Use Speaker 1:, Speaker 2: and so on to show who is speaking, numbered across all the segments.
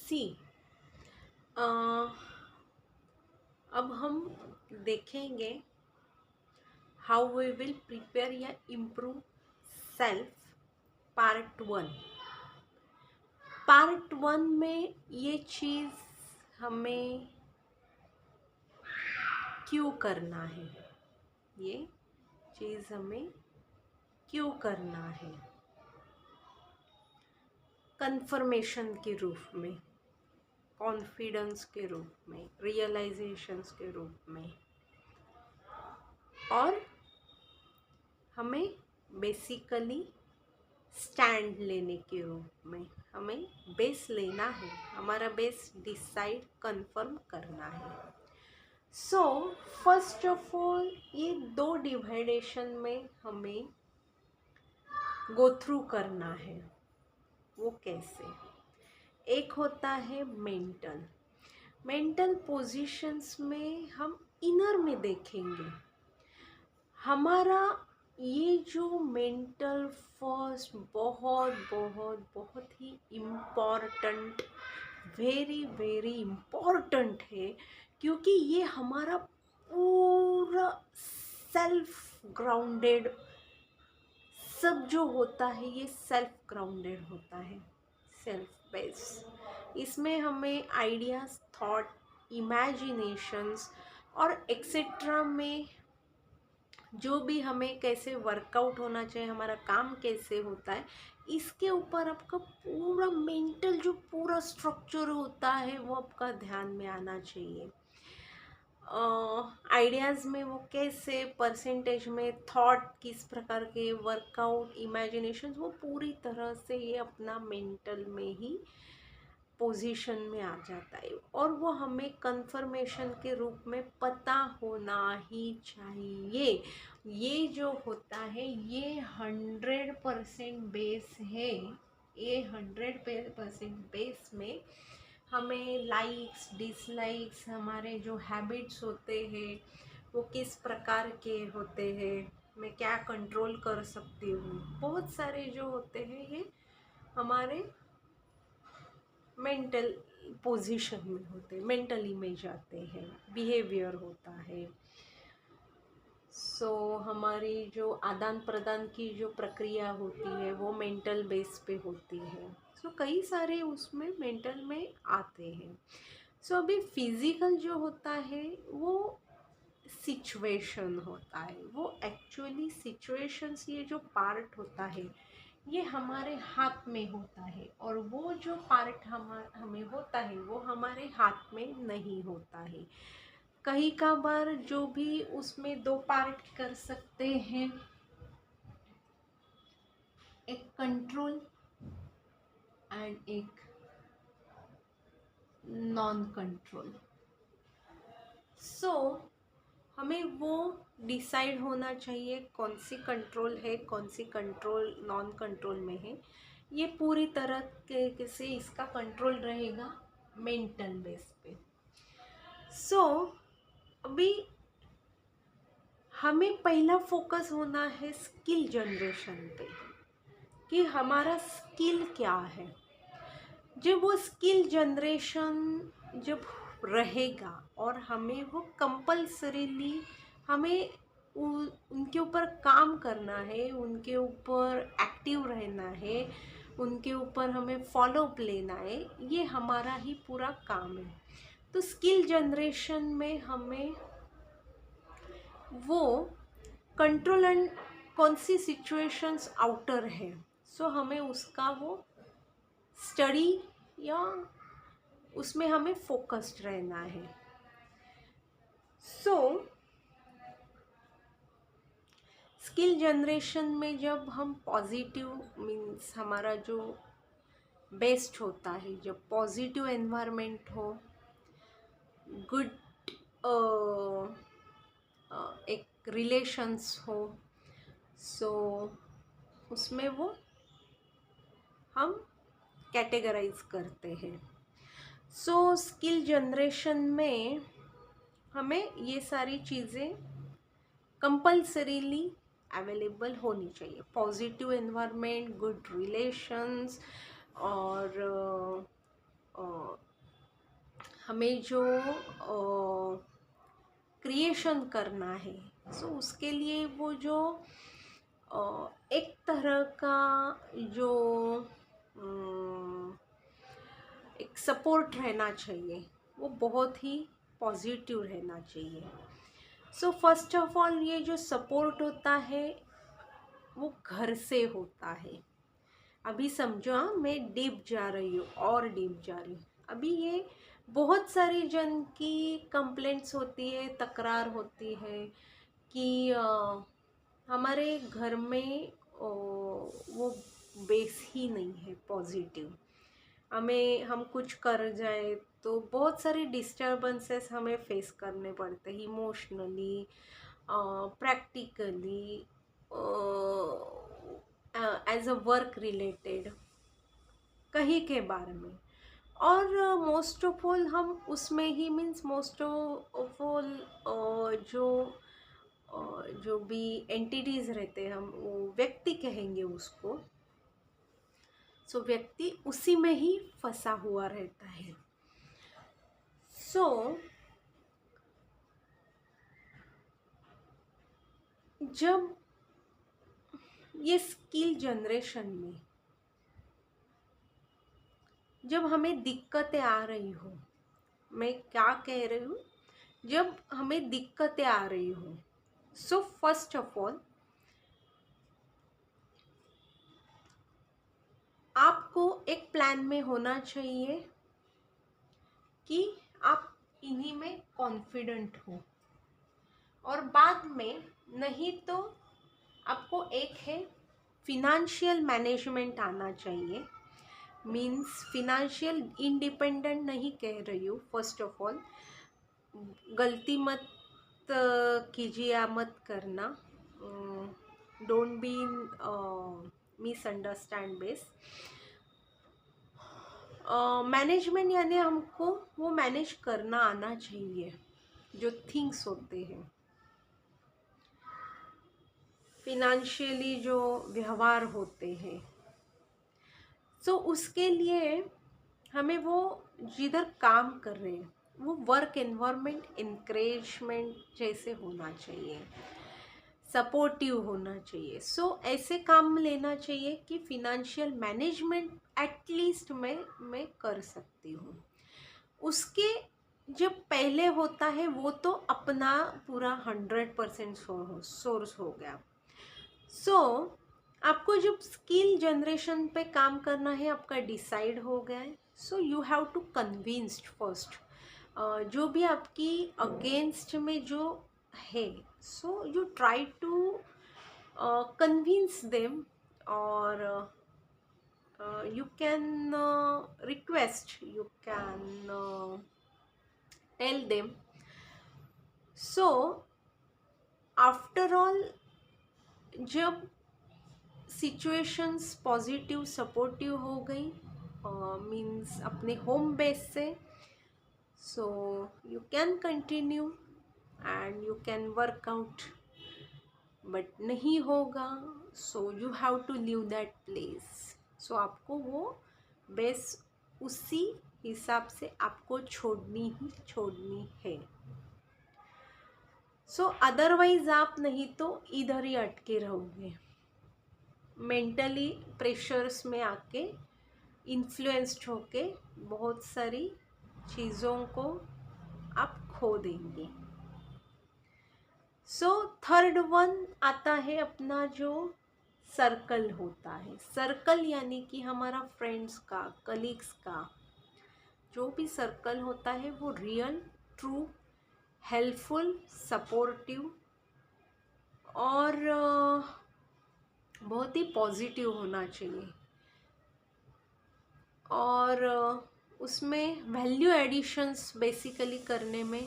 Speaker 1: सी अब हम देखेंगे हाउ वी विल प्रिपेयर या इम्प्रूव सेल्फ पार्ट 1 में ये चीज़ हमें क्यों करना है, ये चीज़ हमें क्यों करना है, कंफर्मेशन के रूप में, कॉन्फिडेंस के रूप में, रियलाइजेशंस के रूप में, और हमें बेसिकली स्टैंड लेने के रूप में हमें बेस लेना है, हमारा बेस डिसाइड कंफर्म करना है। सो फर्स्ट ऑफ ऑल ये 2 डिवाइडेशन में हमें गो थ्रू करना है। वो कैसे? एक होता है मेंटल पोजीशंस में हम इनर में देखेंगे हमारा ये जो मेंटल फर्स्ट बहुत बहुत बहुत ही इम्पॉर्टेंट, वेरी वेरी इम्पॉर्टेंट है, क्योंकि ये हमारा पूरा सेल्फ ग्राउंडेड सब जो होता है ये सेल्फ ग्राउंडेड होता है, सेल्फ बेस। इसमें हमें आइडियाज़, थॉट, इमेजिनेशंस और एक्सेट्रा में जो भी हमें कैसे वर्कआउट होना चाहिए, हमारा काम कैसे होता है, इसके ऊपर आपका पूरा मेंटल जो पूरा स्ट्रक्चर होता है वो आपका ध्यान में आना चाहिए। आइडियाज़ में वो कैसे, परसेंटेज में थॉट किस प्रकार के, वर्कआउट, इमेजिनेशन, वो पूरी तरह से ये अपना मेंटल में ही पोजीशन में आ जाता है, और वो हमें कंफर्मेशन के रूप में पता होना ही चाहिए। ये जो होता है ये 100% बेस है, ये 100% बेस में हमें लाइक्स, डिसलाइक्स, हमारे जो हैबिट्स होते हैं वो किस प्रकार के होते हैं, मैं क्या कंट्रोल कर सकती हूँ, बहुत सारे जो होते हैं ये हमारे मेंटल पोजीशन में होते हैं, मेंटली में जाते हैं, बिहेवियर होता है। सो हमारी जो आदान प्रदान की जो प्रक्रिया होती है वो मेंटल बेस पे होती है। सो कई सारे उसमें मेंटल में आते हैं। सो अभी फिज़िकल जो होता है वो सिचुएशन होता है, वो एक्चुअली सिचुएशंस, ये जो पार्ट होता है ये हमारे हाथ में होता है, और वो जो पार्ट हमें होता है वो हमारे हाथ में नहीं होता है। कहीं का बार जो भी उसमें 2 पार्ट कर सकते हैं, एक कंट्रोल एंड एक नॉन कंट्रोल। सो हमें वो डिसाइड होना चाहिए कौन सी कंट्रोल है, कौन सी कंट्रोल नॉन कंट्रोल में है। ये पूरी तरह के से इसका कंट्रोल रहेगा मेंटल बेस पे। सो अभी हमें पहला फोकस होना है स्किल जनरेशन पे, कि हमारा स्किल क्या है। जब वो स्किल जनरेशन जब रहेगा और हमें वो कंपल्सरीली हमें उनके ऊपर काम करना है, उनके ऊपर एक्टिव रहना है, उनके ऊपर हमें फॉलोअप लेना है, ये हमारा ही पूरा काम है। तो स्किल जनरेशन में हमें वो कंट्रोल एंड कौन सी सिचुएशंस आउटर है, सो हमें उसका वो स्टडी या उसमें हमें फोकस्ड रहना है। सो स्किल जनरेशन में जब हम पॉजिटिव मीन्स हमारा जो बेस्ट होता है, जब पॉजिटिव एनवायरनमेंट हो, गुड एक रिलेशंस हो, सो उसमें वो हम कैटेगराइज करते हैं। सो स्किल जनरेशन में हमें ये सारी चीज़ें कंपल्सरीली अवेलेबल होनी चाहिए। पॉजिटिव एनवायरनमेंट, गुड रिलेशंस, और हमें जो क्रिएशन करना है, सो उसके लिए वो जो एक तरह का जो एक सपोर्ट रहना चाहिए, वो बहुत ही पॉजिटिव रहना चाहिए। सो फर्स्ट ऑफ ऑल ये जो सपोर्ट होता है वो घर से होता है। अभी समझो, हाँ, मैं डीप जा रही हूँ और डीप जा रही हूँ। अभी ये बहुत सारी जन की कंप्लेंट्स होती है, तकरार होती है कि हमारे घर में वो बेस ही नहीं है पॉजिटिव। हम कुछ कर जाए तो बहुत सारी डिस्टर्बेंसेस हमें फेस करने पड़ते हैं, emotionally, practically, as a work related, कहीं के बारे में। और मोस्ट ऑफ ऑल हम उसमें ही मीन्स मोस्ट ऑफ ऑल जो भी एंटिटीज़ रहते हैं, हम वो व्यक्ति कहेंगे उसको। सो व्यक्ति उसी में ही फंसा हुआ रहता है। सो जब ये स्किल जनरेशन में जब हमें दिक्कतें आ रही हो, मैं क्या कह रही हूँ, जब हमें दिक्कतें आ रही हो, सो फर्स्ट ऑफ ऑल आपको एक प्लान में होना चाहिए कि आप इन्हीं में कॉन्फिडेंट हो। और बाद में नहीं तो आपको एक है फिनेंशियल मैनेजमेंट आना चाहिए। मीन्स फिनेंशियल इंडिपेंडेंट नहीं कह रही हूँ, फर्स्ट ऑफ ऑल गलती मत कीजिए या मत करना, don't be misunderstand base. Management यानी हमको वो मैनेज करना आना चाहिए जो थिंग्स होते हैं, फिनेंशियली जो व्यवहार होते हैं। सो उसके लिए हमें वो जिधर काम कर रहे हैं वो वर्क एनवायरनमेंट इंकरेजमेंट जैसे होना चाहिए, सपोर्टिव होना चाहिए। सो ऐसे काम लेना चाहिए कि फिनेंशियल मैनेजमेंट एटलीस्ट मैं कर सकती हूँ। उसके जब पहले होता है वो तो अपना पूरा 100% सोर्स हो गया। सो आपको जब स्किल जनरेशन पे काम करना है, आपका डिसाइड हो गया है, so you have to convinced first, जो भी आपकी अगेंस्ट में जो है, so you try to convince them, और you can request, you can tell them. So after all, जब सिचुएशंस पॉजिटिव सपोर्टिव हो गई, मीन्स अपने होम बेस से, so you can continue and you can work out. But नहीं होगा, so you have to leave that place. So आपको वो base उसी हिसाब से आपको छोड़नी है। सो अदरवाइज आप नहीं तो इधर ही अटके रहोगे, मेंटली प्रेशर्स में आके इन्फ्लुएंस्ड होके बहुत सारी चीज़ों को आप खो देंगे। सो थर्ड वन आता है अपना जो सर्कल होता है। सर्कल यानी कि हमारा फ्रेंड्स का, कलीग्स का जो भी सर्कल होता है वो रियल, ट्रू, हेल्पफुल, सपोर्टिव और बहुत ही पॉजिटिव होना चाहिए। और उसमें वैल्यू एडिशंस बेसिकली करने में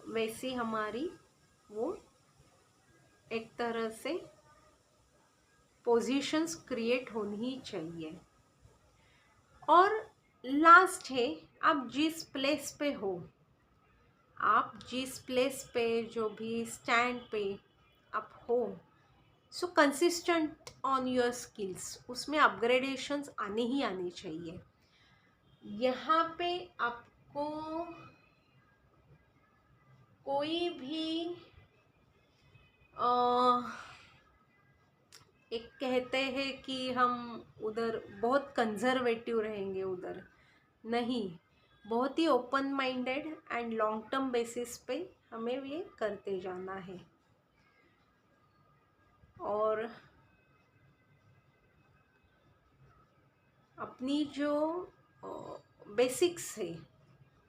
Speaker 1: वैसी हमारी वो एक तरह से पोजीशंस क्रिएट होनी ही चाहिए। और लास्ट है, आप जिस प्लेस पे हो, आप जिस प्लेस पे जो भी स्टैंड पे आप हो, सो कंसिस्टेंट ऑन योर स्किल्स, उसमें अपग्रेडेशंस आने ही आने चाहिए। यहाँ पे आपको कोई भी एक कहते हैं कि हम उधर बहुत कंजर्वेटिव रहेंगे, उधर नहीं, बहुत ही open minded and long term basis पे हमें ये करते जाना है। और अपनी जो बेसिक्स है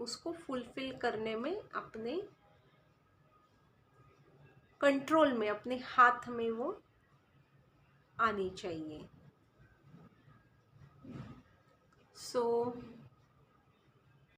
Speaker 1: उसको फुलफिल करने में अपने कंट्रोल में, अपने हाथ में वो आनी चाहिए। सो